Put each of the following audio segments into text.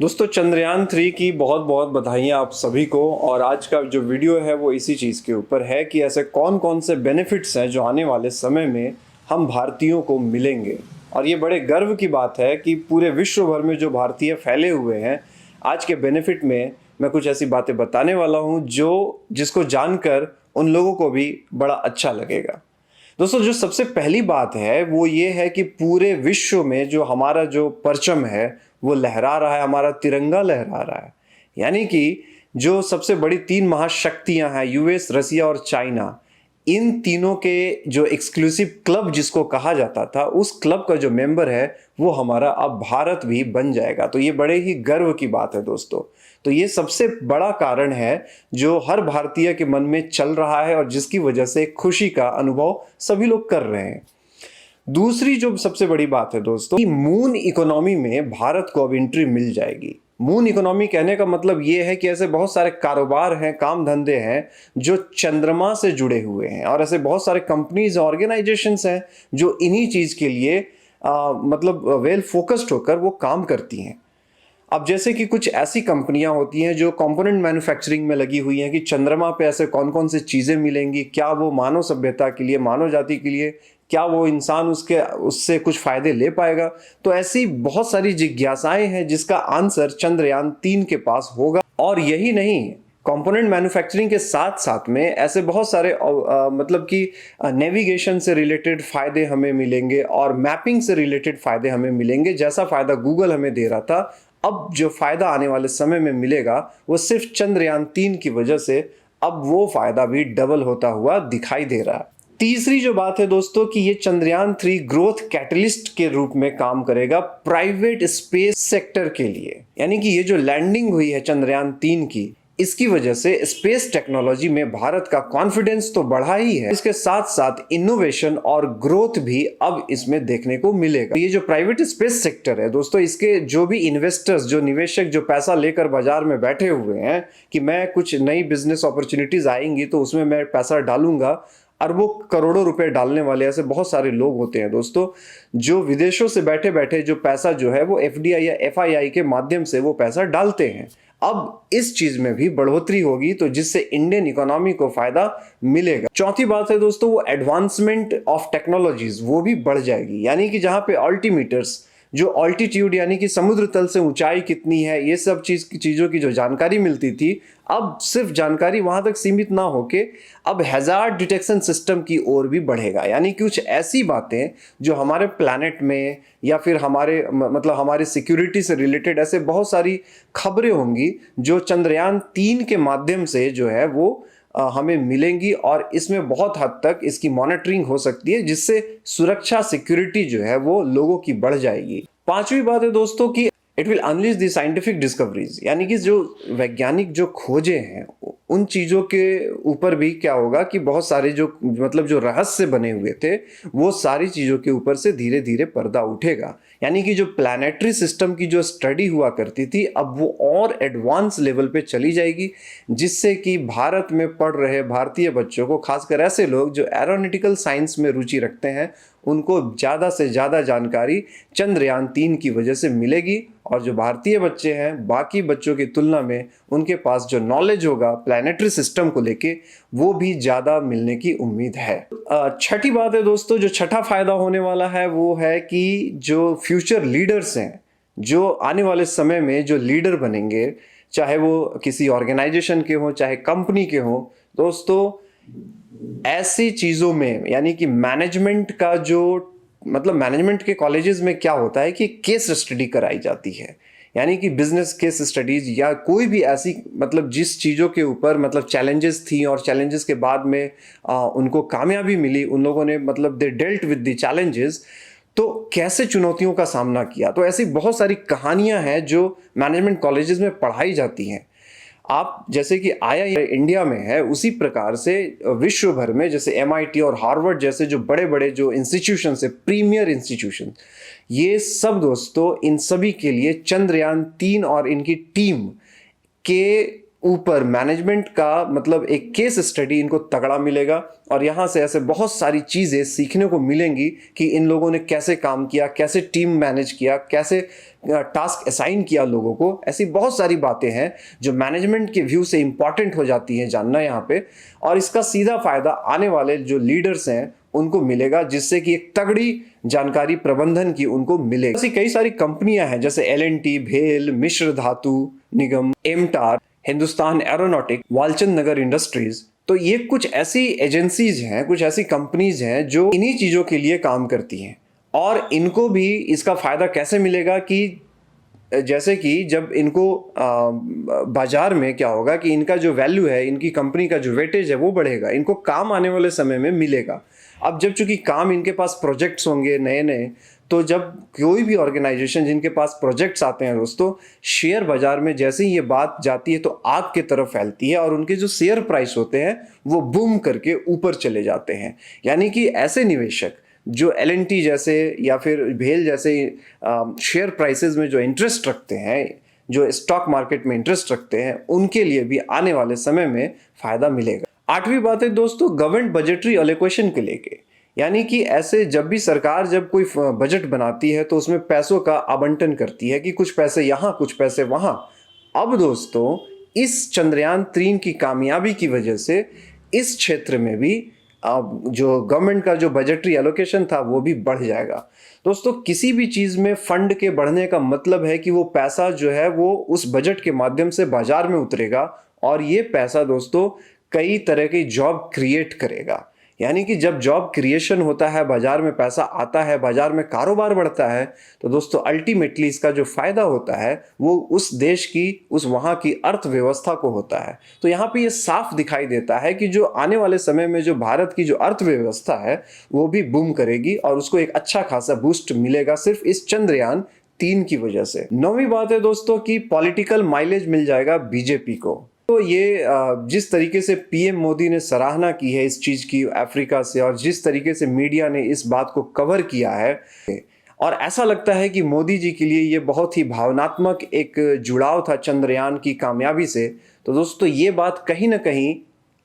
दोस्तों चंद्रयान 3 की बहुत बहुत बधाइयाँ आप सभी को। और आज का जो वीडियो है वो इसी चीज़ के ऊपर है कि ऐसे कौन कौन से बेनिफिट्स हैं जो आने वाले समय में हम भारतीयों को मिलेंगे। और ये बड़े गर्व की बात है कि पूरे विश्व भर में जो भारतीय फैले हुए हैं, आज के बेनिफिट में मैं कुछ ऐसी बातें बताने वाला हूँ जो जिसको जानकर उन लोगों को भी बड़ा अच्छा लगेगा। दोस्तों जो सबसे पहली बात है वो ये है कि पूरे विश्व में जो हमारा जो परचम है वो लहरा रहा है, हमारा तिरंगा लहरा रहा है। यानी कि जो सबसे बड़ी तीन महाशक्तियां हैं, यूएस, रसिया और चाइना, इन तीनों के जो एक्सक्लूसिव क्लब जिसको कहा जाता था, उस क्लब का जो मेंबर है वो हमारा अब भारत भी बन जाएगा। तो ये बड़े ही गर्व की बात है दोस्तों। तो ये सबसे बड़ा कारण है जो हर भारतीय के मन में चल रहा है और जिसकी वजह से खुशी का अनुभव सभी लोग कर रहे हैं। दूसरी जो सबसे बड़ी बात है दोस्तों, कि मून इकोनॉमी में भारत को अब एंट्री मिल जाएगी। मून इकोनॉमी कहने का मतलब ये है कि ऐसे बहुत सारे कारोबार हैं, काम धंधे हैं जो चंद्रमा से जुड़े हुए हैं, और ऐसे बहुत सारे कंपनीज, ऑर्गेनाइजेशंस हैं जो इन्हीं चीज के लिए मतलब वेल फोकस्ड होकर वो काम करती हैं। अब जैसे कि कुछ ऐसी कंपनियां होती हैं जो कंपोनेंट मैन्युफैक्चरिंग में लगी हुई हैं कि चंद्रमा पे ऐसे कौन कौन से चीज़ें मिलेंगी, क्या वो मानव सभ्यता के लिए, मानव जाति के लिए, क्या वो इंसान उससे कुछ फायदे ले पाएगा। तो ऐसी बहुत सारी जिज्ञासाएं हैं जिसका आंसर चंद्रयान 3 के पास होगा। और यही नहीं, कंपोनेंट मैन्युफैक्चरिंग के साथ साथ में ऐसे बहुत सारे मतलब कि नेविगेशन से रिलेटेड फायदे हमें मिलेंगे और मैपिंग से रिलेटेड फायदे हमें मिलेंगे। जैसा फायदा गूगल हमें दे रहा था, अब जो फायदा आने वाले समय में मिलेगा वो सिर्फ चंद्रयान 3 की वजह से अब वो फायदा भी डबल होता हुआ दिखाई दे रहा है। तीसरी जो बात है दोस्तों कि ये चंद्रयान 3 ग्रोथ कैटलिस्ट के रूप में काम करेगा प्राइवेट स्पेस सेक्टर के लिए। यानी कि ये जो लैंडिंग हुई है चंद्रयान 3 की, इसकी वजह से स्पेस टेक्नोलॉजी में भारत का कॉन्फिडेंस तो बढ़ा ही है, इसके साथ साथ इनोवेशन और ग्रोथ भी अब इसमें देखने को मिलेगा। ये जो प्राइवेट स्पेस सेक्टर है दोस्तों, इसके जो भी इन्वेस्टर्स, जो निवेशक जो पैसा लेकर बाजार में बैठे हुए हैं कि मैं कुछ नई बिजनेस अपॉर्चुनिटीज आएंगी तो उसमें मैं पैसा डालूंगा, अरबों करोड़ों रुपए डालने वाले ऐसे बहुत सारे लोग होते हैं दोस्तों, जो विदेशों से बैठे बैठे जो पैसा जो है वो एफडीआई या एफआईआई के माध्यम से वो पैसा डालते हैं। अब इस चीज में भी बढ़ोतरी होगी तो जिससे इंडियन इकोनॉमी को फायदा मिलेगा। चौथी बात है दोस्तों, वो एडवांसमेंट ऑफ टेक्नोलॉजीज वो भी बढ़ जाएगी। यानी कि जहां पे अल्टीमीटर्स, जो ऑल्टीट्यूड यानी कि समुद्र तल से ऊंचाई कितनी है, ये सब चीजों की जो जानकारी मिलती थी, अब सिर्फ जानकारी वहां तक सीमित ना होके अब हैजार्ड डिटेक्शन सिस्टम की ओर भी बढ़ेगा। यानी कि कुछ ऐसी बातें जो हमारे प्लैनेट में या फिर हमारे मतलब हमारे सिक्योरिटी से रिलेटेड ऐसे बहुत सारी खबरें होंगी जो चंद्रयान 3 के माध्यम से जो है वो हमें मिलेंगी, और इसमें बहुत हद तक इसकी मॉनिटरिंग हो सकती है जिससे सुरक्षा, सिक्योरिटी जो है वो लोगों की बढ़ जाएगी। पांचवी बात है दोस्तों कि it will unleash the scientific discoveries. यानी कि जो वैज्ञानिक जो खोजें हैं उन चीजों के ऊपर भी क्या होगा कि बहुत सारे जो मतलब जो रहस्य बने हुए थे वो सारी चीजों के ऊपर से धीरे धीरे पर्दा उठेगा। यानी कि जो प्लैनेटरी सिस्टम की जो स्टडी हुआ करती थी अब वो और एडवांस लेवल पे चली जाएगी, जिससे कि भारत में पढ़ रहे भारतीय बच्चों को, खासकर ऐसे लोग जो एरोनॉटिकल साइंस में रुचि रखते हैं, उनको ज़्यादा से ज़्यादा जानकारी चंद्रयान 3 की वजह से मिलेगी। और जो भारतीय बच्चे हैं बाकी बच्चों की तुलना में उनके पास जो नॉलेज होगा प्लैनेटरी सिस्टम को लेके वो भी ज़्यादा मिलने की उम्मीद है। छठी बात है दोस्तों, जो छठा फायदा होने वाला है वो है कि जो फ्यूचर लीडर्स हैं, जो आने वाले समय में जो लीडर बनेंगे, चाहे वो किसी ऑर्गेनाइजेशन के हों चाहे कंपनी के हों दोस्तों, ऐसी चीजों में यानी कि मैनेजमेंट का जो मतलब मैनेजमेंट के कॉलेजेस में क्या होता है कि केस स्टडी कराई जाती है। यानी कि बिजनेस केस स्टडीज या कोई भी ऐसी मतलब जिस चीज़ों के ऊपर मतलब चैलेंजेस थी और चैलेंजेस के बाद में उनको कामयाबी मिली, उन लोगों ने मतलब दे डेल्ट विद द चैलेंजेस, तो कैसे चुनौतियों का सामना किया। तो ऐसी बहुत सारी कहानियां हैं जो मैनेजमेंट कॉलेजेस में पढ़ाई जाती हैं। आप जैसे कि आईआईएम इंडिया में है, उसी प्रकार से विश्व भर में जैसे एमआईटी और हार्वर्ड जैसे जो बड़े बड़े जो इंस्टीट्यूशन है, प्रीमियर इंस्टीट्यूशन, ये सब दोस्तों इन सभी के लिए चंद्रयान 3 और इनकी टीम के ऊपर मैनेजमेंट का मतलब एक केस स्टडी इनको तगड़ा मिलेगा और यहाँ से ऐसे बहुत सारी चीज़ें सीखने को मिलेंगी कि इन लोगों ने कैसे काम किया, कैसे टीम मैनेज किया, कैसे टास्क असाइन किया लोगों को। ऐसी बहुत सारी बातें हैं जो मैनेजमेंट के व्यू से इंपॉर्टेंट हो जाती हैं जानना यहाँ पे, और इसका सीधा फायदा आने वाले जो लीडर्स हैं उनको मिलेगा, जिससे कि एक तगड़ी जानकारी प्रबंधन की उनको मिलेगी। ऐसी कई सारी कंपनियां हैं जैसे L&T, भेल, मिश्र धातु निगम, एमटार, हिंदुस्तान एरोनॉटिक, वालचंद नगर इंडस्ट्रीज। तो ये कुछ ऐसी एजेंसीज हैं, कुछ ऐसी कंपनीज हैं जो इन्हीं चीजों के लिए काम करती हैं। और इनको भी इसका फायदा कैसे मिलेगा कि जैसे कि जब इनको बाजार में क्या होगा कि इनका जो वैल्यू है, इनकी कंपनी का जो वेटेज है वो बढ़ेगा, इनको काम आने वाले समय में मिलेगा। अब जब चूंकि काम इनके पास प्रोजेक्ट्स होंगे नए नए, तो जब कोई भी ऑर्गेनाइजेशन जिनके पास प्रोजेक्ट्स आते हैं दोस्तों, शेयर बाजार में जैसे ही ये बात जाती है तो आग की तरफ फैलती है और उनके जो शेयर प्राइस होते हैं वो बूम करके ऊपर चले जाते हैं। यानी कि ऐसे निवेशक जो L&T जैसे या फिर भेल जैसे शेयर प्राइसेस में जो इंटरेस्ट रखते हैं, जो स्टॉक मार्केट में इंटरेस्ट रखते हैं, उनके लिए भी आने वाले समय में फायदा मिलेगा। आठवीं बात है दोस्तों गवर्नमेंट बजटरी एलोकेशन के लेके, यानी कि ऐसे जब भी सरकार जब कोई बजट बनाती है तो उसमें पैसों का आवंटन करती है कि कुछ पैसे यहाँ कुछ पैसे वहाँ। अब दोस्तों इस चंद्रयान 3 की कामयाबी की वजह से इस क्षेत्र में भी जो गवर्नमेंट का जो बजटरी एलोकेशन था वो भी बढ़ जाएगा। दोस्तों किसी भी चीज़ में फंड के बढ़ने का मतलब है कि वो पैसा जो है वो उस बजट के माध्यम से बाजार में उतरेगा और ये पैसा दोस्तों कई तरह की जॉब क्रिएट करेगा। यानी कि जब जॉब क्रिएशन होता है, बाजार में पैसा आता है, बाजार में कारोबार बढ़ता है, तो दोस्तों अल्टीमेटली इसका जो फायदा होता है वो उस देश की, उस वहाँ की अर्थव्यवस्था को होता है। तो यहाँ पे ये साफ दिखाई देता है कि जो आने वाले समय में जो भारत की जो अर्थव्यवस्था है वो भी बूम करेगी और उसको एक अच्छा खासा बूस्ट मिलेगा सिर्फ इस चंद्रयान 3 की वजह से। 9वीं बात है दोस्तों कि पॉलिटिकल माइलेज मिल जाएगा बीजेपी को। तो ये जिस तरीके से पीएम मोदी ने सराहना की है इस चीज़ की अफ्रीका से, और जिस तरीके से मीडिया ने इस बात को कवर किया है, और ऐसा लगता है कि मोदी जी के लिए ये बहुत ही भावनात्मक एक जुड़ाव था चंद्रयान की कामयाबी से। तो दोस्तों ये बात कहीं ना कहीं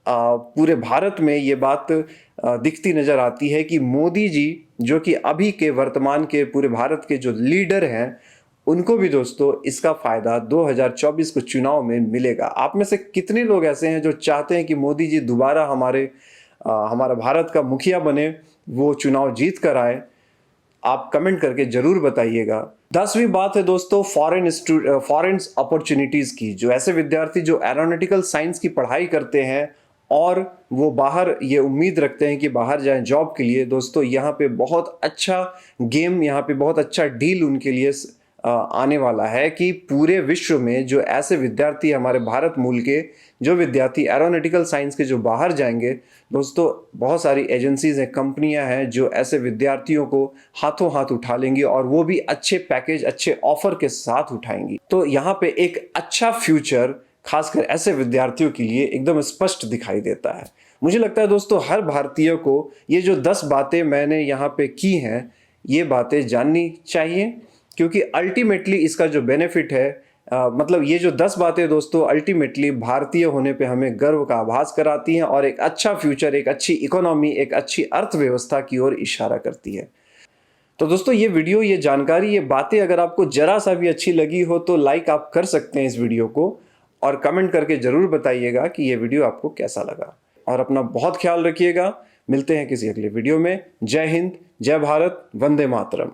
पूरे भारत में ये बात दिखती नज़र आती है कि मोदी जी जो कि अभी के वर्तमान के पूरे भारत के जो लीडर हैं उनको भी दोस्तों इसका फायदा 2024 को चुनाव में मिलेगा। आप में से कितने लोग ऐसे हैं जो चाहते हैं कि मोदी जी दोबारा हमारा भारत का मुखिया बने, वो चुनाव जीत कर आए? आप कमेंट करके जरूर बताइएगा। 10वीं बात है दोस्तों फॉरेन अपॉर्चुनिटीज की। जो ऐसे विद्यार्थी जो एरोनॉटिकल साइंस की पढ़ाई करते हैं और वो बाहर ये उम्मीद रखते हैं कि बाहर जाएं जॉब के लिए, दोस्तों यहाँ पे बहुत अच्छा गेम, यहाँ पे बहुत अच्छा डील उनके लिए आने वाला है कि पूरे विश्व में जो ऐसे विद्यार्थी हमारे भारत मूल के जो विद्यार्थी एरोनॉटिकल साइंस के जो बाहर जाएंगे, दोस्तों बहुत सारी एजेंसीज हैं, कंपनियां हैं जो ऐसे विद्यार्थियों को हाथों हाथ उठा लेंगी और वो भी अच्छे पैकेज, अच्छे ऑफर के साथ उठाएंगी। तो यहाँ पे एक अच्छा फ्यूचर खासकर ऐसे विद्यार्थियों के लिए एकदम स्पष्ट दिखाई देता है। मुझे लगता है दोस्तों हर भारतीय को ये जो 10 बातें मैंने यहाँ पे की हैं, ये बातें जाननी चाहिए, क्योंकि अल्टीमेटली इसका जो बेनिफिट है मतलब ये जो 10 बातें दोस्तों अल्टीमेटली भारतीय होने पे हमें गर्व का आभास कराती हैं और एक अच्छा फ्यूचर, एक अच्छी इकोनॉमी, एक अच्छी अर्थव्यवस्था की ओर इशारा करती है। तो दोस्तों ये वीडियो, ये जानकारी, ये बातें अगर आपको जरा सा भी अच्छी लगी हो तो लाइक आप कर सकते हैं इस वीडियो को, और कमेंट करके ज़रूर बताइएगा कि ये वीडियो आपको कैसा लगा। और अपना बहुत ख्याल रखिएगा। मिलते हैं किसी अगले वीडियो में। जय हिंद, जय भारत, वंदे मातरम।